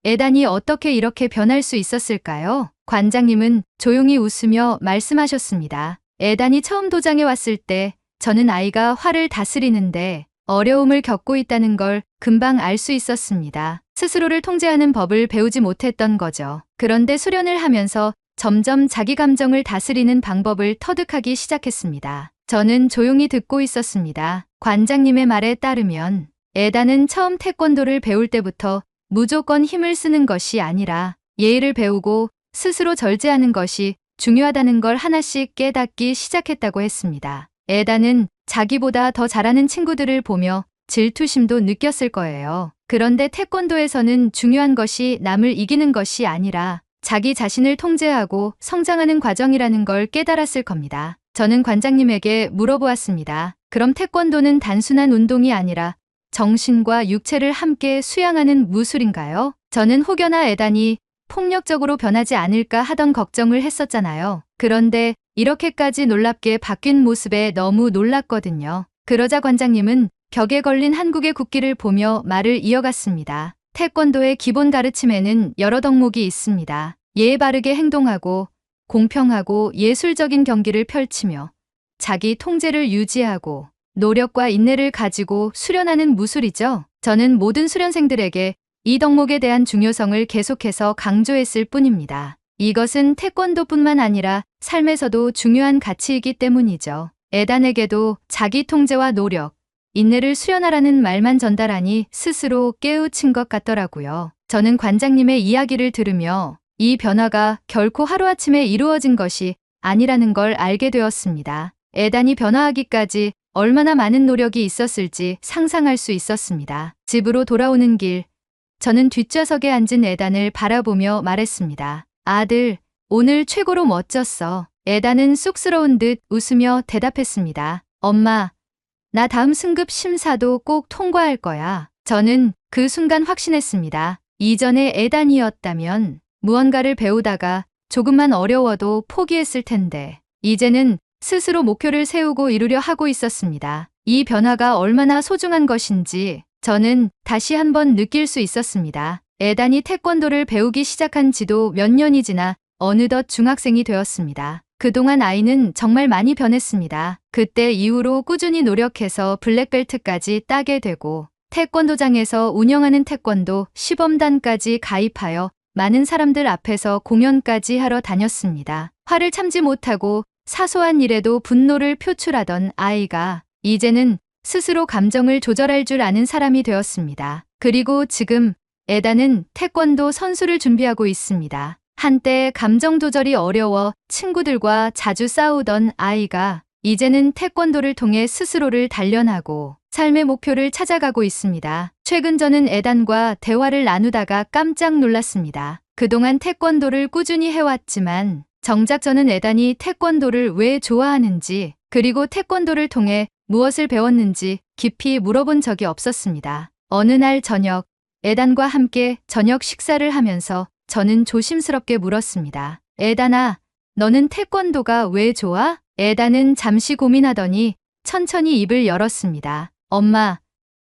에단이 어떻게 이렇게 변할 수 있었을까요? 관장님은 조용히 웃으며 말씀하셨습니다. 에단이 처음 도장에 왔을 때 저는 아이가 화를 다스리는데 어려움을 겪고 있다는 걸 금방 알 수 있었습니다. 스스로를 통제하는 법을 배우지 못했던 거죠. 그런데 수련을 하면서 점점 자기 감정을 다스리는 방법을 터득하기 시작했습니다. 저는 조용히 듣고 있었습니다. 관장님의 말에 따르면 에단은 처음 태권도를 배울 때부터 무조건 힘을 쓰는 것이 아니라 예의를 배우고 스스로 절제하는 것이 중요하다는 걸 하나씩 깨닫기 시작했다고 했습니다. 에단은 자기보다 더 잘하는 친구들을 보며 질투심도 느꼈을 거예요. 그런데 태권도에서는 중요한 것이 남을 이기는 것이 아니라 자기 자신을 통제하고 성장하는 과정이라는 걸 깨달았을 겁니다. 저는 관장님에게 물어보았습니다. 그럼 태권도는 단순한 운동이 아니라 정신과 육체를 함께 수양하는 무술인가요? 저는 혹여나 에단이 폭력적으로 변하지 않을까 하던 걱정을 했었잖아요. 그런데 이렇게까지 놀랍게 바뀐 모습에 너무 놀랐거든요. 그러자 관장님은 벽에 걸린 한국의 국기를 보며 말을 이어갔습니다. 태권도의 기본 가르침에는 여러 덕목이 있습니다. 예의 바르게 행동하고 공평하고 예술적인 경기를 펼치며 자기 통제를 유지하고 노력과 인내를 가지고 수련하는 무술이죠. 저는 모든 수련생들에게 이 덕목에 대한 중요성을 계속해서 강조했을 뿐입니다. 이것은 태권도뿐만 아니라 삶에서도 중요한 가치이기 때문이죠. 에단에게도 자기 통제와 노력, 인내를 수련하라는 말만 전달하니 스스로 깨우친 것 같더라고요. 저는 관장님의 이야기를 들으며 이 변화가 결코 하루아침에 이루어진 것이 아니라는 걸 알게 되었습니다. 에단이 변화하기까지 얼마나 많은 노력이 있었을지 상상할 수 있었습니다. 집으로 돌아오는 길, 저는 뒷좌석에 앉은 에단을 바라보며 말했습니다. 아들, 오늘 최고로 멋졌어. 에단은 쑥스러운 듯 웃으며 대답했습니다. 엄마, 나 다음 승급 심사도 꼭 통과할 거야. 저는 그 순간 확신했습니다. 이전에 에단이었다면 무언가를 배우다가 조금만 어려워도 포기했을 텐데 이제는 스스로 목표를 세우고 이루려 하고 있었습니다. 이 변화가 얼마나 소중한 것인지 저는 다시 한번 느낄 수 있었습니다. 에단이 태권도를 배우기 시작한 지도 몇 년이 지나 어느덧 중학생이 되었습니다. 그동안 아이는 정말 많이 변했습니다. 그때 이후로 꾸준히 노력해서 블랙벨트까지 따게 되고 태권도장에서 운영하는 태권도 시범단까지 가입하여 많은 사람들 앞에서 공연까지 하러 다녔습니다. 화를 참지 못하고 사소한 일에도 분노를 표출하던 아이가 이제는 스스로 감정을 조절할 줄 아는 사람이 되었습니다. 그리고 지금 에단은 태권도 선수를 준비하고 있습니다. 한때 감정 조절이 어려워 친구들과 자주 싸우던 아이가 이제는 태권도를 통해 스스로를 단련하고 삶의 목표를 찾아가고 있습니다. 최근 저는 에단과 대화를 나누다가 깜짝 놀랐습니다. 그동안 태권도를 꾸준히 해왔지만 정작 저는 에단이 태권도를 왜 좋아하는지 그리고 태권도를 통해 무엇을 배웠는지 깊이 물어본 적이 없었습니다. 어느 날 저녁, 에단과 함께 저녁 식사를 하면서 저는 조심스럽게 물었습니다. 에단아, 너는 태권도가 왜 좋아? 에단은 잠시 고민하더니 천천히 입을 열었습니다. 엄마,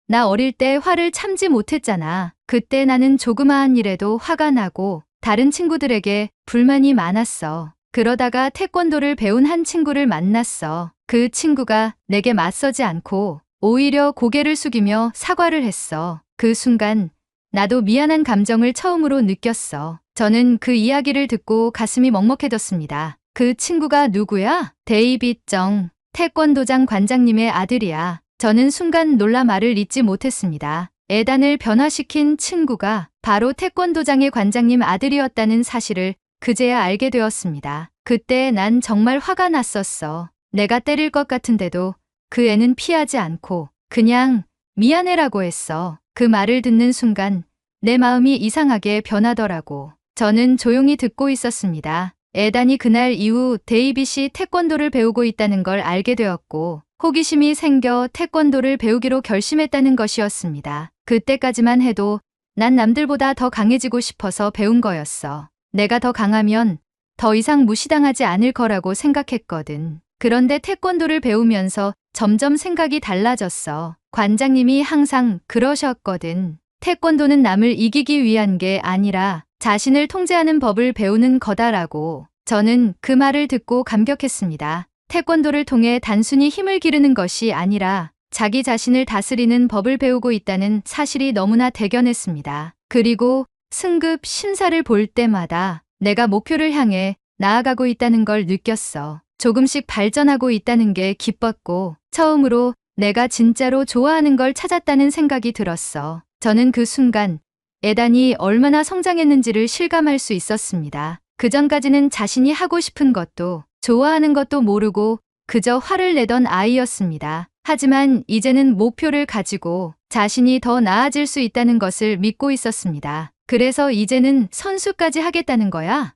나 어릴 때 화를 참지 못했잖아. 그때 나는 조그마한 일에도 화가 나고 다른 친구들에게 불만이 많았어. 그러다가 태권도를 배운 한 친구를 만났어. 그 친구가 내게 맞서지 않고 오히려 고개를 숙이며 사과를 했어. 그 순간 나도 미안한 감정을 처음으로 느꼈어. 저는 그 이야기를 듣고 가슴이 먹먹해졌습니다. 그 친구가 누구야? 데이빗 정, 태권도장 관장님의 아들이야. 저는 순간 놀라 말을 잇지 못했습니다. 에단을 변화시킨 친구가 바로 태권도장의 관장님 아들이었다는 사실을 그제야 알게 되었습니다. 그때 난 정말 화가 났었어. 내가 때릴 것 같은데도 그 애는 피하지 않고 그냥 미안해라고 했어. 그 말을 듣는 순간 내 마음이 이상하게 변하더라고. 저는 조용히 듣고 있었습니다. 에단이 그날 이후 데이빗이 태권도를 배우고 있다는 걸 알게 되었고 호기심이 생겨 태권도를 배우기로 결심했다는 것이었습니다. 그때까지만 해도 난 남들보다 더 강해지고 싶어서 배운 거였어. 내가 더 강하면 더 이상 무시당하지 않을 거라고 생각했거든. 그런데 태권도를 배우면서 점점 생각이 달라졌어. 관장님이 항상 그러셨거든. 태권도는 남을 이기기 위한 게 아니라 자신을 통제하는 법을 배우는 거다라고. 저는 그 말을 듣고 감격했습니다. 태권도를 통해 단순히 힘을 기르는 것이 아니라 자기 자신을 다스리는 법을 배우고 있다는 사실이 너무나 대견했습니다. 그리고 승급 심사를 볼 때마다 내가 목표를 향해 나아가고 있다는 걸 느꼈어. 조금씩 발전하고 있다는 게 기뻤고 처음으로 내가 진짜로 좋아하는 걸 찾았다는 생각이 들었어. 저는 그 순간 에단이 얼마나 성장했는지를 실감할 수 있었습니다. 그전까지는 자신이 하고 싶은 것도 좋아하는 것도 모르고 그저 화를 내던 아이였습니다. 하지만 이제는 목표를 가지고 자신이 더 나아질 수 있다는 것을 믿고 있었습니다. 그래서 이제는 선수까지 하겠다는 거야?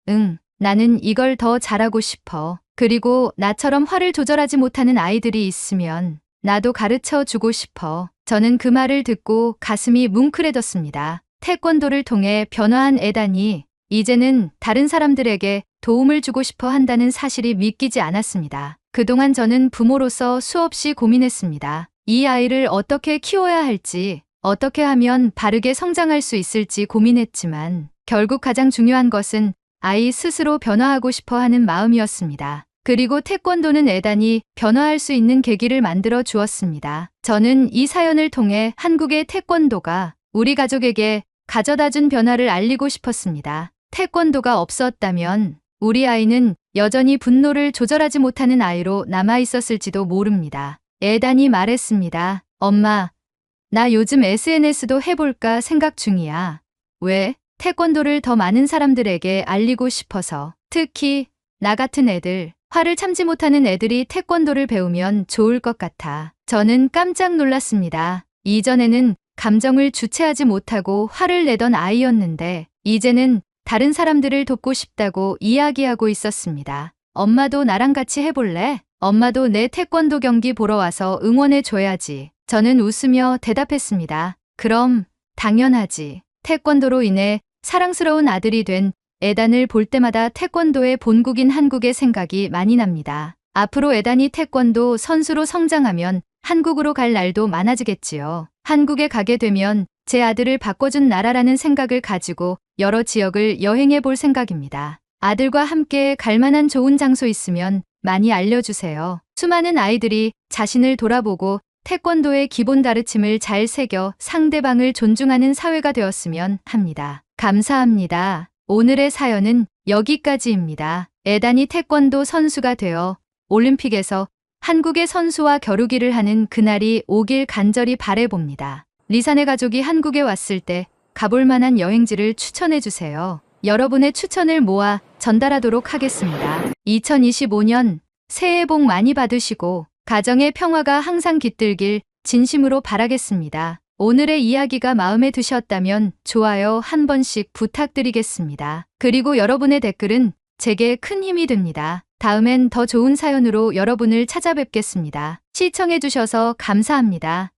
응, 나는 이걸 더 잘하고 싶어. 그리고 나처럼 화를 조절하지 못하는 아이들이 있으면 나도 가르쳐 주고 싶어. 저는 그 말을 듣고 가슴이 뭉클해졌습니다. 태권도를 통해 변화한 에단이 이제는 다른 사람들에게 도움을 주고 싶어 한다는 사실이 믿기지 않았습니다. 그동안 저는 부모로서 수없이 고민했습니다. 이 아이를 어떻게 키워야 할지, 어떻게 하면 바르게 성장할 수 있을지 고민했지만 결국 가장 중요한 것은 아이 스스로 변화하고 싶어 하는 마음이었습니다. 그리고 태권도는 에단이 변화할 수 있는 계기를 만들어 주었습니다. 저는 이 사연을 통해 한국의 태권도가 우리 가족에게 가져다 준 변화를 알리고 싶었습니다. 태권도가 없었다면 우리 아이는 여전히 분노를 조절하지 못하는 아이로 남아 있었을지도 모릅니다. 에단이 말했습니다. 엄마, 나 요즘 SNS도 해볼까 생각 중이야. 왜? 태권도를 더 많은 사람들에게 알리고 싶어서. 특히 나 같은 애들, 화를 참지 못하는 애들이 태권도를 배우면 좋을 것 같아. 저는 깜짝 놀랐습니다. 이전에는 감정을 주체하지 못하고 화를 내던 아이였는데 이제는 다른 사람들을 돕고 싶다고 이야기하고 있었습니다. 엄마도 나랑 같이 해볼래? 엄마도 내 태권도 경기 보러 와서 응원해 줘야지. 저는 웃으며 대답했습니다. 그럼 당연하지. 태권도로 인해 사랑스러운 아들이 된 에단을 볼 때마다 태권도의 본국인 한국의 생각이 많이 납니다. 앞으로 에단이 태권도 선수로 성장하면 한국으로 갈 날도 많아지겠지요. 한국에 가게 되면 제 아들을 바꿔준 나라라는 생각을 가지고 여러 지역을 여행해 볼 생각입니다. 아들과 함께 갈 만한 좋은 장소 있으면 많이 알려주세요. 수많은 아이들이 자신을 돌아보고 태권도의 기본 가르침을 잘 새겨 상대방을 존중하는 사회가 되었으면 합니다. 감사합니다. 오늘의 사연은 여기까지입니다. 에단이 태권도 선수가 되어 올림픽에서 한국의 선수와 겨루기를 하는 그날이 오길 간절히 바라봅니다. 리사네 가족이 한국에 왔을 때 가볼 만한 여행지를 추천해 주세요. 여러분의 추천을 모아 전달하도록 하겠습니다. 2025년 새해 복 많이 받으시고 가정의 평화가 항상 깃들길 진심으로 바라겠습니다. 오늘의 이야기가 마음에 드셨다면 좋아요 한 번씩 부탁드리겠습니다. 그리고 여러분의 댓글은 제게 큰 힘이 됩니다. 다음엔 더 좋은 사연으로 여러분을 찾아뵙겠습니다. 시청해주셔서 감사합니다.